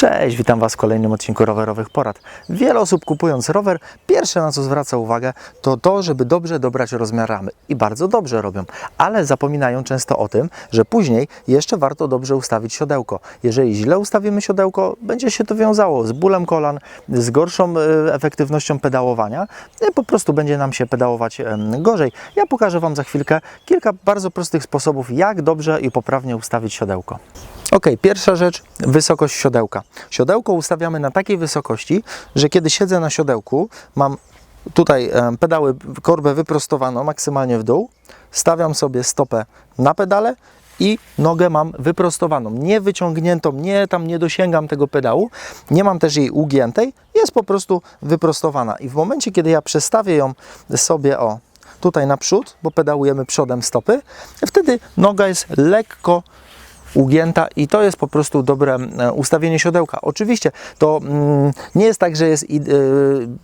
Cześć, witam Was w kolejnym odcinku rowerowych porad. Wiele osób kupując rower, pierwsze na co zwraca uwagę to to, żeby dobrze dobrać rozmiar ramy. I bardzo dobrze robią, ale zapominają często o tym, że później jeszcze warto dobrze ustawić siodełko. Jeżeli źle ustawimy siodełko, będzie się to wiązało z bólem kolan, z gorszą efektywnością pedałowania i po prostu będzie nam się pedałować gorzej. Ja pokażę Wam za chwilkę kilka bardzo prostych sposobów, jak dobrze i poprawnie ustawić siodełko. Ok, pierwsza rzecz, wysokość siodełka. Siodełko ustawiamy na takiej wysokości, że kiedy siedzę na siodełku, mam tutaj pedały, korbę wyprostowaną maksymalnie w dół, stawiam sobie stopę na pedale i nogę mam wyprostowaną, nie wyciągniętą, nie dosięgam tego pedału, nie mam też jej ugiętej, jest po prostu wyprostowana. I w momencie, kiedy ja przestawię ją sobie tutaj naprzód, bo pedałujemy przodem stopy, wtedy noga jest lekko ugięta i to jest po prostu dobre ustawienie siodełka. Oczywiście to nie jest tak, że jest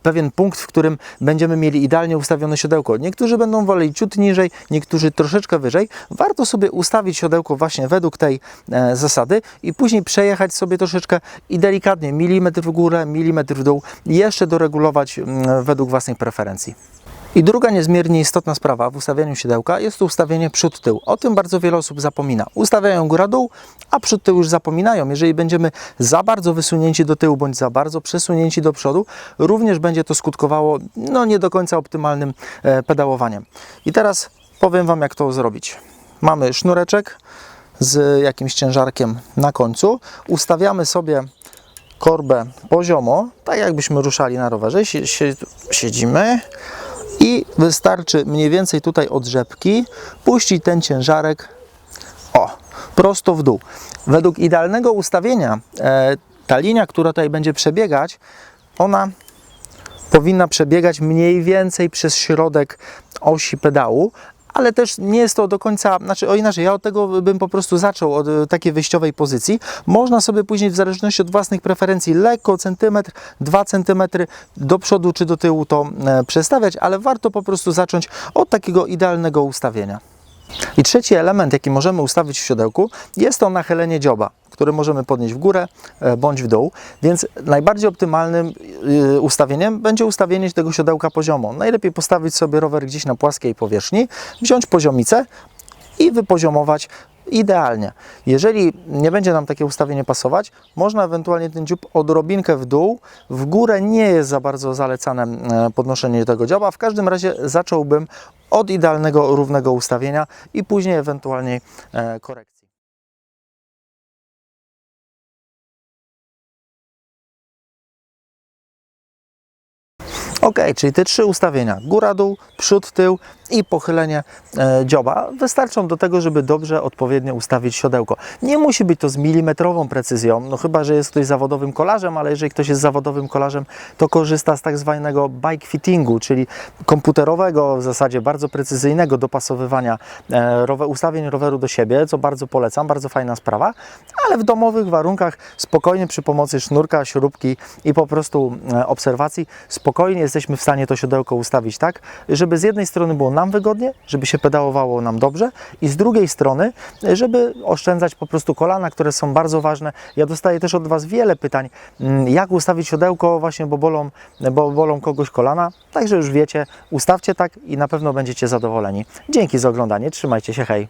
pewien punkt, w którym będziemy mieli idealnie ustawione siodełko. Niektórzy będą woleli ciut niżej, niektórzy troszeczkę wyżej. Warto sobie ustawić siodełko właśnie według tej zasady i później przejechać sobie troszeczkę i delikatnie, milimetr w górę, milimetr w dół, jeszcze doregulować według własnej preferencji. I druga niezmiernie istotna sprawa w ustawianiu siodełka jest to ustawienie przód-tył. O tym bardzo wiele osób zapomina. Ustawiają góra-dół, a przód-tył już zapominają. Jeżeli będziemy za bardzo wysunięci do tyłu, bądź za bardzo przesunięci do przodu, również będzie to skutkowało nie do końca optymalnym pedałowaniem. I teraz powiem Wam, jak to zrobić. Mamy sznureczek z jakimś ciężarkiem na końcu. Ustawiamy sobie korbę poziomo, tak jakbyśmy ruszali na rowerze. Siedzimy. I wystarczy mniej więcej tutaj od rzepki puścić ten ciężarek prosto w dół. Według idealnego ustawienia ta linia, która tutaj będzie przebiegać, ona powinna przebiegać mniej więcej przez środek osi pedału, ale też nie jest to do końca, inaczej, ja od tego bym po prostu zaczął, od takiej wyjściowej pozycji. Można sobie później w zależności od własnych preferencji lekko centymetr, 2 cm do przodu czy do tyłu to przestawiać, ale warto po prostu zacząć od takiego idealnego ustawienia. I trzeci element, jaki możemy ustawić w siodełku, jest to nachylenie dzioba, które możemy podnieść w górę bądź w dół, więc najbardziej optymalnym ustawieniem będzie ustawienie tego siodełka poziomo. Najlepiej postawić sobie rower gdzieś na płaskiej powierzchni, wziąć poziomicę i wypoziomować idealnie. Jeżeli nie będzie nam takie ustawienie pasować, można ewentualnie ten dziób odrobinkę w dół, w górę nie jest za bardzo zalecane podnoszenie tego dzioba. W każdym razie zacząłbym od idealnego, równego ustawienia i później ewentualnie korekcji. Ok, czyli te 3 ustawienia, góra, dół, przód, tył i pochylenie dzioba wystarczą do tego, żeby dobrze, odpowiednio ustawić siodełko. Nie musi być to z milimetrową precyzją, chyba że jest ktoś zawodowym kolarzem, ale jeżeli ktoś jest zawodowym kolarzem, to korzysta z tak zwanego bike fittingu, czyli komputerowego, w zasadzie bardzo precyzyjnego dopasowywania ustawień roweru do siebie, co bardzo polecam, bardzo fajna sprawa, ale w domowych warunkach spokojnie przy pomocy sznurka, śrubki i po prostu obserwacji spokojnie jesteśmy w stanie to siodełko ustawić tak, żeby z jednej strony było nam wygodnie, żeby się pedałowało nam dobrze i z drugiej strony, żeby oszczędzać po prostu kolana, które są bardzo ważne. Ja dostaję też od Was wiele pytań, jak ustawić siodełko właśnie, bo bolą kogoś kolana, także już wiecie, ustawcie tak i na pewno będziecie zadowoleni. Dzięki za oglądanie, trzymajcie się, hej!